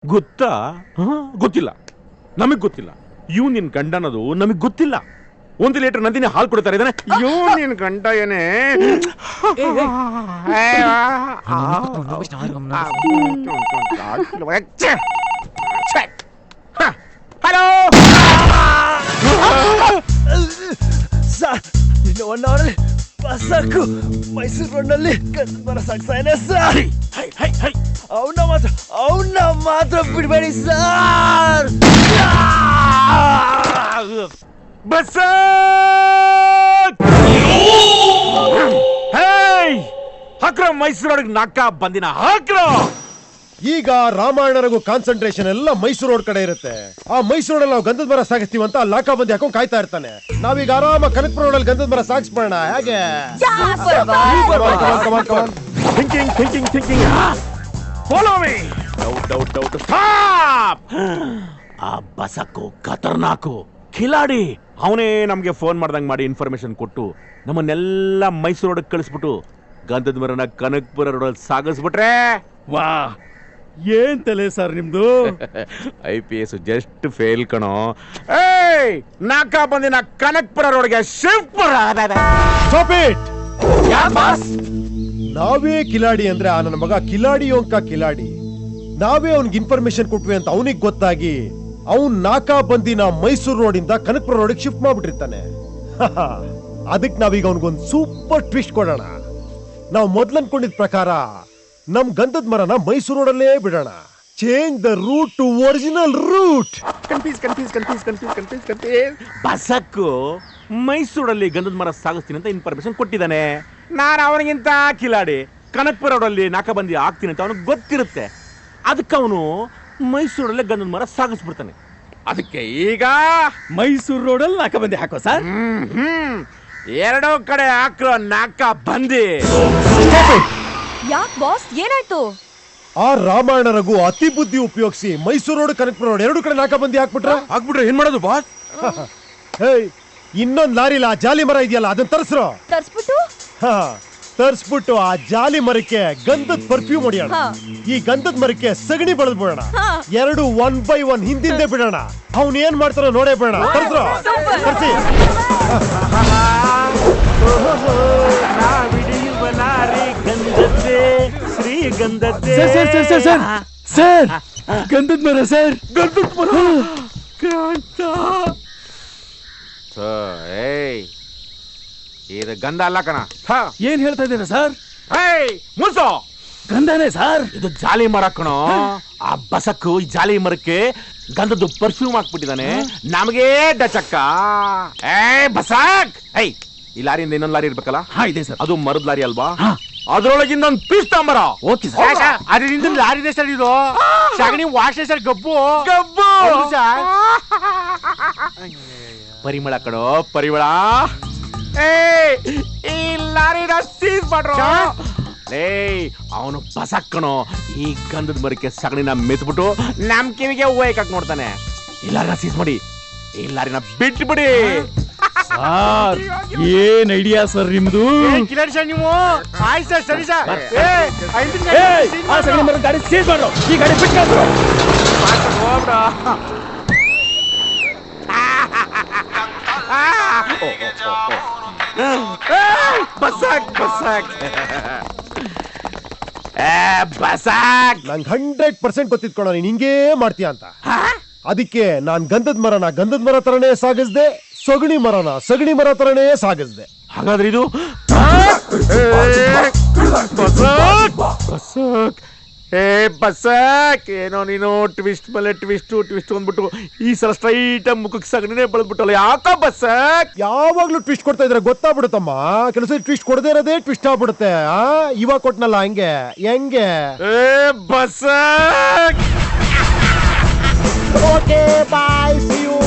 ಗೊತ್ತಾ? ಗೊತ್ತಿಲ್ಲ, ನಮಗ್ ಗೊತ್ತಿಲ್ಲ. ಇವ್ ನಿನ್ ಗಂಡ ಅನ್ನೋದು ನಮಗ್ ಗೊತ್ತಿಲ್ಲ. 1 ಲೀಟರ್ ನಂದಿನಿ ಹಾಲು ಕೊಡ್ತಾರೆ ಇದಾನೆ. ಇವ್ ನಿನ್ ಗಂಡ ಏನೇ? ಹಲೋ ಇನ್ನು 1 ಅವರಲ್ಲಿ ಬಸ್ಸಾಕು ಮೈಸೂರು ರೋಡ್ನಲ್ಲಿ ಬರಸಾಕ್ತಾನೆ ಸರ್. ಅವನ್ನ ಮಾತ್ರ ಬಿಡಬೇಡಿ ಸರ್. ಬಸ್ ಹಾಕ್ರ ಮೈಸೂರೊಳಗೆ ನಾಕ ಬಂದಿನ ಹಾಕ್ರ. ಈಗ ರಾಮಾಯಣರಿಗೂ ಕಾನ್ಸಂಟ್ರೇಷನ್ ಎಲ್ಲ ಮೈಸೂರು ರೋಡ್ ಕಡೆ ಇರುತ್ತೆ. ಆ ಮೈಸೂರಲ್ಲಿ ನಾವು ಗಂಧದ ಮರ ಸಾಗಿಸ್ತೀವಿ ಅಂತ ಲಾಕ ಬಂದಿ ಹಾಕೊಂಡು ಕಾಯ್ತಾ ಇರ್ತಾನೆ. ನಾವೀಗ ಆರಾಮ ಕನಕಪುರ ರೋಡಲ್ಲಿ ಗಂಧದ ಮರ ಸಾಗಿಸ್ಬೋಣ. ಹೇಗೆ? Thinking follow me. Doubt stop. ಆ ಬಸಕ್ಕು ಖತರ್ನಾಕು ಖಿಲಾಡಿ. ಅವನೇ ನಮ್ಗೆ ಫೋನ್ ಮಾಡ್ದಂಗ್ ಮಾಡಿ ಇನ್ಫಾರ್ಮೇಶನ್ ಕೊಟ್ಟು ನಮ್ಮನ್ನೆಲ್ಲ ಮೈಸೂರು ರೋಡ್ ಕಳಿಸ್ಬಿಟ್ಟು ಗಂಧದ ಮರನ ಕನಕಪುರ ರೋಡಲ್ಲಿ ಸಾಗಿಸ್ಬಿಟ್ರೆ ವಾ, ಏನ್ ತಲೆ ಸರ್ ನಿಮ್ದು? IPS ಜಸ್ಟ್ ಫೇಲ್ ಕಣೋ. ನಾಕ ಬಂದಿನ ಕನಕಪುರ ರೋಡ್ಗೆ ಶಿಫ್ಟ್ ನಾವೇ ಕಿಲಾಡಿ ಅಂದ್ರೆ ಆ ನನ್ನ ಮಗ ಕಿಲಾಡಿ ಅಂಕ ಕಿಲಾಡಿ. ನಾವೇ ಅವನ್ಗೆ ಇನ್ಫಾರ್ಮೇಶನ್ ಕೊಟ್ವಿ ಅಂತ ಅವನಿಗೆ ಗೊತ್ತಾಗಿ ಅವನ್ ನಾಕಾ ಬಂದಿನ ಮೈಸೂರು ರೋಡಿಂದ ಕನಕಪುರ ರೋಡಿಗೆ ಶಿಫ್ಟ್ ಮಾಡ್ಬಿಟ್ಟಿರ್ತಾನೆ. ಅದಕ್ಕೆ ನಾವೀಗ ಅವನಿಗೊಂದು ಸೂಪರ್ ಟ್ವಿಸ್ಟ್ ಕೊಡೋಣ. ನಾವು ಮೊದ್ಲು ಅನ್ಕೊಂಡಿದ್ ಪ್ರಕಾರ ನಮ್ ಗಂಧದ ಮರನ ಮೈಸೂರು ರೋಡಲ್ಲೇ ಬಿಡೋಣ. Change the route to original route. ಬಸಕ್ಕು ಮೈಸೂರಲ್ಲಿ ಗಂಧದ ಮರ ಸಾಗಿಸ್ತೀನಿ ಅಂತ ಇನ್ಫಾರ್ಮೇಶನ್ ಕೊಟ್ಟಿದ್ದಾನೆ. ನಾನು ಅವನಿಗಿಂತ ಕಿಲಾಡಿ ಕನಕಪುರ ರೋಡಲ್ಲಿ ನಾಕಬಂದಿ ಆಗ್ತೀನಿ ಅಂತ ಅವನಿಗೆ ಗೊತ್ತಿರುತ್ತೆ. ಅದಕ್ಕೆ ಅವನು ಮೈಸೂರಲ್ಲೇ ಗಂಧದ ಮರ ಸಾಗಿಸ್ಬಿಡ್ತಾನೆ. ಅದಕ್ಕೆ ಈಗ ಮೈಸೂರು ರೋಡಲ್ಲಿ ನಾಕಬಂದಿ ಹಾಕೋ ಸರ್. ಎರಡೂ ಕಡೆ ಹಾಕ್ರೋ ನಾಕ ಬಂದಿ. ಯಾಕ್ ಬಾಸ್, ಏನಾಯ್ತು? ಆ ರಾಮಾಯಣರಿಗೂ ಅತಿ ಬುದ್ಧಿ ಉಪಯೋಗಿಸಿ ಮೈಸೂರು ರೋಡ್ ಕನಕಪುರ ರೋಡ್ ಎರಡು ಕಡೆ ನಾಕ ಬಂದಿ ಹಾಕ್ಬಿಟ್ರೆ ಏನ್ ಮಾಡೋದು ಬಾಸ್? ಇನ್ನೊಂದ್ ಲಾರಿಲ ಆ ಜಾಲಿ ಮರ ಇದೆಯಲ್ಲ ಅದನ್ನ ತರಿಸ್ರೋ. ತರಿಸ್ಬಿಟ್ಟು ಆ ಜಾಲಿ ಮರಕ್ಕೆ ಗಂಧದ ಪರ್ಫ್ಯೂಮ್ ಹೊಡಿಯೋಣ. ಈ ಗಂಧದ ಮರಕ್ಕೆ ಸಗಣಿ ಬಳದ್ ಬಿಡೋಣ. ಎರಡು 1 by 1 ಹಿಂದಿಂದೆ ಬಿಡೋಣ. ಅವ್ನ್ ಏನ್ ಮಾಡ್ತಾರೋ ನೋಡೇ ಬಿಡೋಣ. ತರಿಸ್ರೋ, ತರಿಸಿ. ಶ್ರೀಗಂಧದ್ದೇ ಸರ್, ಗಂಧದ ಮರ ಸರ್, ಗಂಧದ ಮರ. ಇದು ಗಂಧ ಅಲ್ಲ ಕಣ. ಏನ್ ಹೇಳ್ತಾ ಇದ್ದೀರಾ ಸರ್? ಮುನ್ಸೋ, ಗಂಧನೇ ಸರ್. ಇದು ಜಾಲಿ ಮರ ಕಣೋ. ಆ ಬಸಕ್ಕು ಈ ಜಾಲಿ ಮರಕ್ಕೆ ಗಂಧದ್ದು ಪರ್ಫ್ಯೂಮ್ ಹಾಕ್ಬಿಟ್ಟಿದ್ದಾನೆ. ನಮಗೆ ಡಚಕ್ಕ. ಬಸಕ್, ಈ ಲಾರಿಯಿಂದ ಇನ್ನೊಂದು ಲಾರಿ ಇರ್ಬೇಕಲ್ಲ? ಇದೆ ಸರ್. ಅದು ಮರದ ಲಾರಿ ಅಲ್ವಾ? ಅದ್ರೊಳಗಿಂದ ಒಂದು ಪೀಸ್ ತಾಂಬರ. Okay sir. ಅದರಿಂದ ಲಾರಿ ಇದೆ ಸರ್. ಇದು ಸಗಣಿ ವಾಶ್ ಸರ್. ಗಬ್ಬು ಪರಿಮಳ ಕಣೋ, ಪರಿಮಳ. ಈ ಲಾರಿನ ಸೀಸ್ ಮಾಡ್ರೋ. ಅವನು ಬಸಕ್ಕಣೋ ಈ ಗಂಧದ ಮರಕ್ಕೆ ಸಗಣಿನ ಮೆತ್ಬಿಟ್ಟು ನಮ್ ಕಿವಿಗೆ ಹೂವು ಹಾಕಕ್ ನೋಡ್ತಾನೆ. ಈ ಲಾರಿನ ಸೀಸ್ ಮಾಡಿ ಈ ಲಾರಿನ ಬಿಟ್ಬಿಡಿ. ಸರ್, ಏನ್ ಐಡಿಯಾ ಸರ್ ನಿಮ್ದು? ಕಿಲಾಡಿ ಸರ್ ನೀವು. ಆಯ್ತು ಸರ್, ಸರಿ ಸರ್. ಗಾಡಿ ಸೀಸ್ ಮಾಡ್ರು, ಈ ಗಾಡಿ ಬಿಟ್ಕೊಂಡ್ರು. ಬಸಾಕ್ ಬಸಾಕ್ ಬಸಾಕ್. ನಂಗೆ 100% ಗೊತ್ತಿತ್ಕೊಳ್ಳೋ ನೀನ್ ಹಿಂಗೇ ಮಾಡ್ತೀಯ ಅಂತ. ಅದಕ್ಕೆ ನಾನ್ ಗಂಧದ ಮರ ತರನೇ ಸಾಗಿಸ್ದೆ, ಸಗಣಿ ಮರ ತರನೇ ಸಾಗಿಸ್ದೆ. ಹಾಗಾದ್ರೆ ಇದು ಬಸಾಕ್ ಏನೋ ನೀನು ಟ್ವಿಸ್ಟ್ ಮೇಲೆ ಟ್ವಿಸ್ಟ್ ಅಂದ್ಬಿಟ್ಟು ಈ ಸಲ ಸ್ಟ್ರೈಟ್ ಮುಖಕ್ಕೆ ಸಗಣಿನೇ ಬೆಳೆದ್ಬಿಟ್ಟಲ್ಲ. ಯಾಕ ಬಸಾಕ್? ಯಾವಾಗ್ಲೂ ಟ್ವಿಸ್ಟ್ ಕೊಡ್ತಾ ಇದ್ರೆ ಗೊತ್ತಾಗ್ಬಿಡುತ್ತಮ್ಮ. ಕೆಲಸ ಟ್ವಿಸ್ಟ್ ಕೊಡದೇ ಇರೋದೇ ಟ್ವಿಸ್ಟ್ ಆಗ್ಬಿಡುತ್ತೆ. ಇವಾಗ ಕೊಟ್ನಲ್ಲ ಹಂಗೆ ಹೆಂಗೆ? ಬಸಾಕ್. Okay bye, see you.